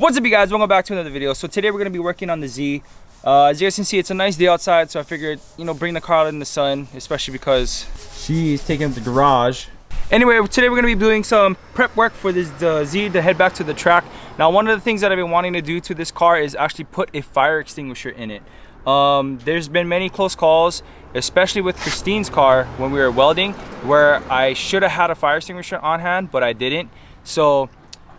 What's up, you guys? Welcome back to another video. So today we're going to be working on the Z. As you guys can see, it's a nice day outside, so I figured, bring the car out in the sun, especially because she's taking up the garage. Anyway, today we're going to be doing some prep work for this Z to head back to the track. Now, one of the things that I've been wanting to do to this car is actually put a fire extinguisher in it. There's been many close calls, especially with Christine's car when we were welding, where I should have had a fire extinguisher on hand, but I didn't. So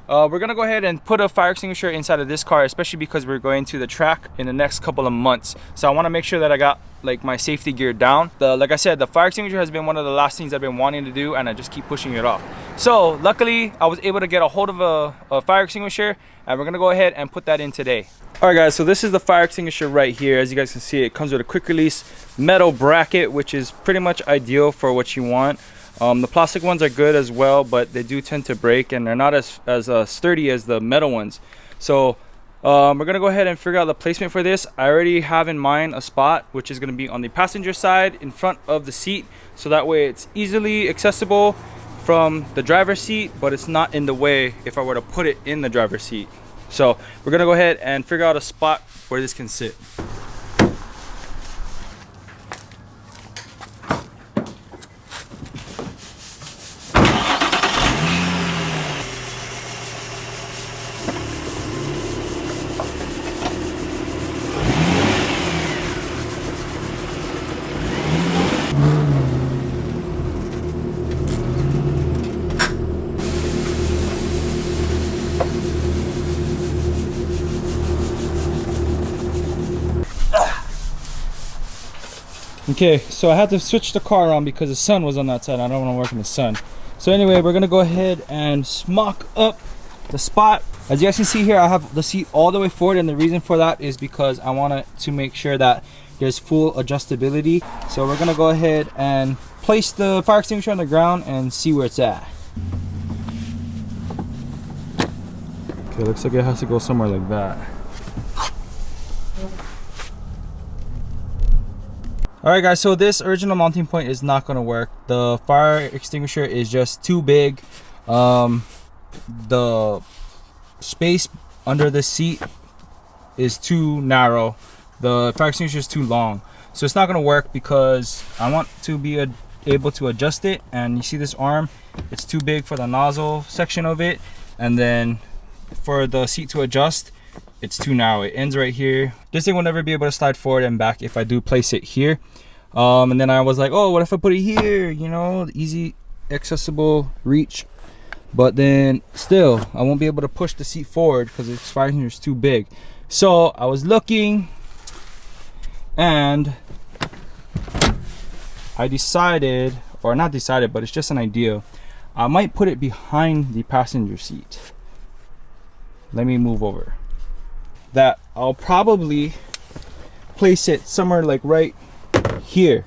we're gonna go ahead and put a fire extinguisher inside of this car, especially because we're going to the track in the next couple of months. So I want to make sure that I got like my safety gear down. Like I said, the fire extinguisher has been one of the last things I've been wanting to do, and I just keep pushing it off. So luckily I was able to get a hold of a fire extinguisher, and we're gonna go ahead and put that in today. All right, guys, so this is the fire extinguisher right here. As you guys can see, it comes with a quick release metal bracket, which is pretty much ideal for what you want. The plastic ones are good as well, but they do tend to break, and they're not as sturdy as the metal ones. So we're gonna go ahead and figure out the placement for this. I already have in mind a spot which is gonna be on the passenger side in front of the seat, so that way it's easily accessible from the driver's seat, but it's not in the way if I were to put it in the driver's seat. So we're gonna go ahead and figure out a spot where this can sit. Okay, so I had to switch the car around because the sun was on that side. I don't want to work in the sun. So anyway, we're gonna go ahead and smock up the spot. As you guys can see here, I have the seat all the way forward, and the reason for that is because I want to make sure that there's full adjustability. So we're gonna go ahead and place the fire extinguisher on the ground and see where it's at. Okay, looks like it has to go somewhere like that. Alright guys, so this original mounting point is not going to work. The fire extinguisher is just too big. The space under the seat is too narrow. The fire extinguisher is too long. So it's not going to work because I want to be able to adjust it. And you see this arm, it's too big for the nozzle section of it. And then for the seat to adjust, it's too narrow. It ends right here. This thing will never be able to slide forward and back if I do place it here. And then I was like, oh, what if I put it here? Easy accessible reach. But then still, I won't be able to push the seat forward because its fire extinguisher is too big. So I was looking, and I decided, or not decided, but it's just an idea. I might put it behind the passenger seat. Let me move over. That I'll probably place it somewhere like right here.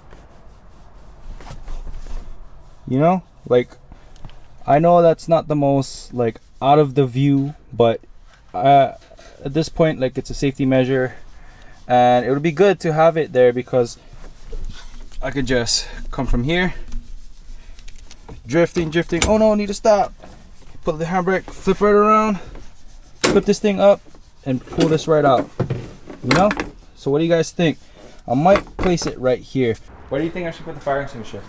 Like, I know that's not the most like out of the view, but at this point, like, it's a safety measure, and it would be good to have it there because I could just come from here, drifting. Oh no, I need to stop. Put the handbrake, flip right around, flip this thing up, and pull this right out. So what do you guys think? I might place it right here. Where do you think I should put the fire extinguisher?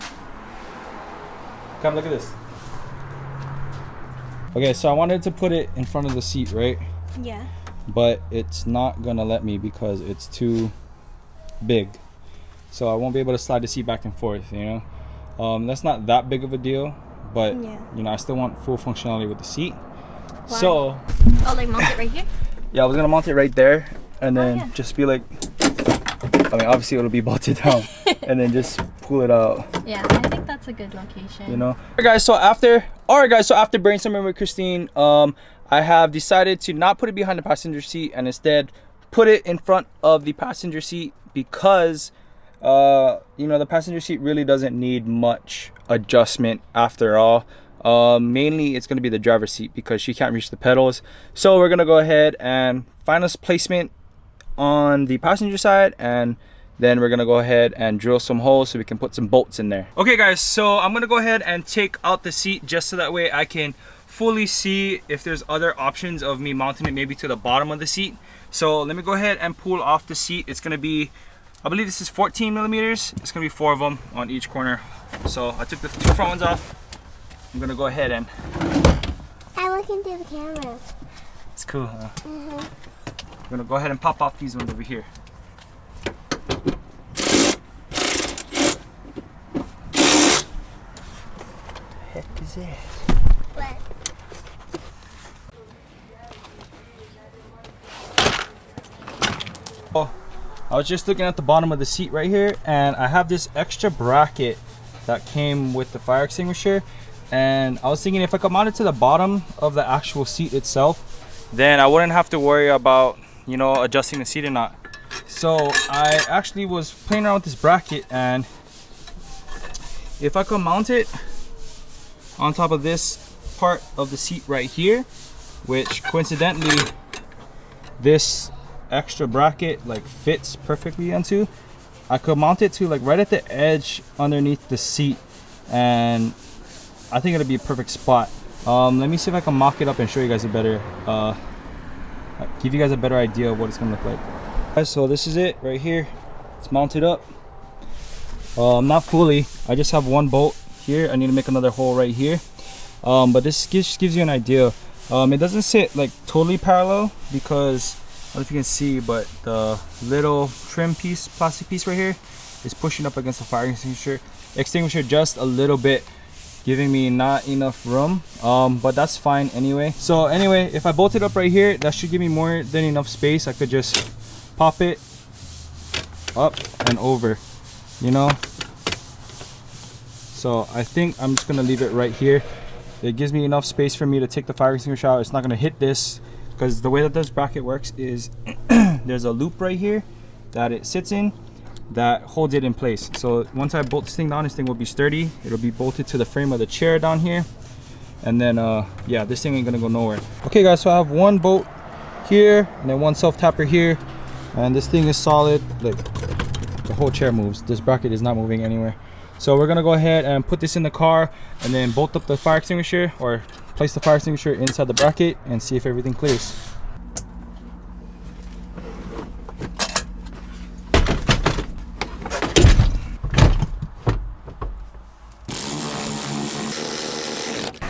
Come look at this. Okay, so I wanted to put it in front of the seat, right? Yeah. But it's not gonna let me because it's too big. So I won't be able to slide the seat back and forth, That's not that big of a deal, but I still want full functionality with the seat. Why? So like mount it right here? Yeah, I was gonna mount it right there, and then just be like, obviously it'll be bolted down, and then just pull it out. Yeah, I think that's a good location. Alright guys, so after brainstorming with Christine, I have decided to not put it behind the passenger seat and instead put it in front of the passenger seat because the passenger seat really doesn't need much adjustment after all. Mainly it's going to be the driver's seat because she can't reach the pedals. So we're going to go ahead and find us placement on the passenger side, and then we're gonna go ahead and drill some holes so we can put some bolts in there. Okay guys, so I'm gonna go ahead and take out the seat just so that way I can fully see if there's other options of me mounting it maybe to the bottom of the seat. So let me go ahead and pull off the seat. It's gonna be, I believe this is 14 millimeters. It's gonna be 4 of them on each corner. So I took the 2 front ones off. I'm gonna go ahead and... I'm looking through the camera. It's cool, huh? I'm gonna go ahead and pop off these ones over here. Heck is it? What? Oh, I was just looking at the bottom of the seat right here, and I have this extra bracket that came with the fire extinguisher, and I was thinking if I could mount it to the bottom of the actual seat itself, then I wouldn't have to worry about, you know, adjusting the seat or not. So I actually was playing around with this bracket, and if I could mount it on top of this part of the seat right here, which coincidentally this extra bracket like fits perfectly into, I could mount it to like right at the edge underneath the seat, and I think it'll be a perfect spot. Let me see if I can mock it up and show you guys a better give you guys a better idea of what it's gonna look like. Guys, so this is it right here. It's mounted up. Not fully, I just have one bolt here. I need to make another hole right here, but this just gives you an idea. It doesn't sit like totally parallel because I don't know if you can see, but the little trim piece, plastic piece right here is pushing up against the fire extinguisher just a little bit, giving me not enough room, but that's fine anyway. So anyway, if I bolt it up right here, that should give me more than enough space. I could just pop it up and over, you know. So I think I'm just gonna leave it right here. It gives me enough space for me to take the fire extinguisher out. It's not gonna hit this, because the way that this bracket works is there's a loop right here that it sits in that holds it in place. So once I bolt this thing down, this thing will be sturdy. It'll be bolted to the frame of the chair down here, and then yeah, this thing ain't gonna go nowhere. Okay guys, so I have one bolt here and then one self tapper here, and this thing is solid. Like, the whole chair moves. This bracket is not moving anywhere. So we're gonna go ahead and put this in the car and then bolt up the fire extinguisher, or place the fire extinguisher inside the bracket and see if everything clears.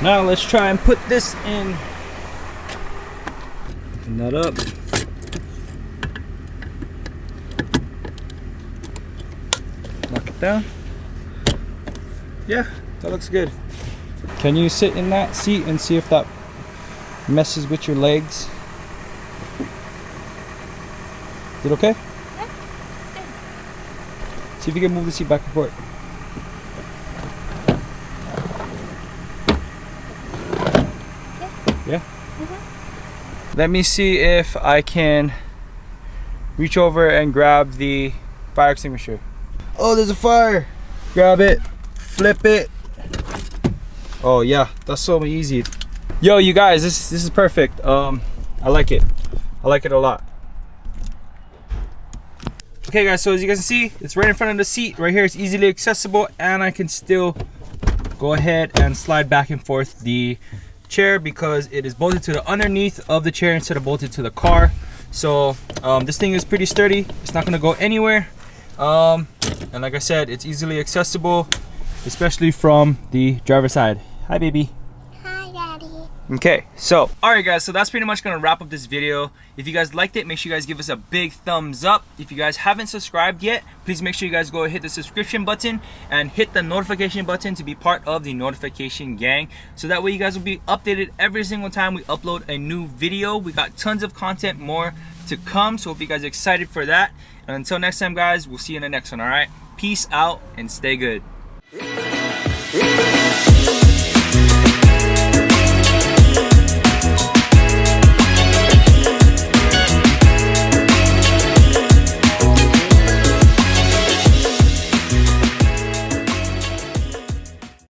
Now let's try and put this in. Open that up. Lock it down. Yeah, that looks good. Can you sit in that seat and see if that messes with your legs? Is it okay? Yeah, it's good. See if you can move the seat back and forth. Yeah? Let me see if I can reach over and grab the fire extinguisher. Oh, there's a fire! Grab it, flip it. Oh yeah, that's so easy. Yo, you guys, this is perfect. I like it. I like it a lot. Okay guys, so as you guys can see, it's right in front of the seat right here. It's easily accessible, and I can still go ahead and slide back and forth the chair because it is bolted to the underneath of the chair instead of bolted to the car. So this thing is pretty sturdy. It's not gonna go anywhere. And like I said, it's easily accessible, especially from the driver's side. Hi baby. Hi Daddy. Okay, so alright guys, so that's pretty much gonna wrap up this video. If you guys liked it, make sure you guys give us a big thumbs up. If you guys haven't subscribed yet, please make sure you guys go hit the subscription button and hit the notification button to be part of the notification gang, so that way you guys will be updated every single time we upload a new video. We got tons of content more to come, so hope you guys are excited for that. And until next time guys, we'll see you in the next one. Alright, peace out and stay good.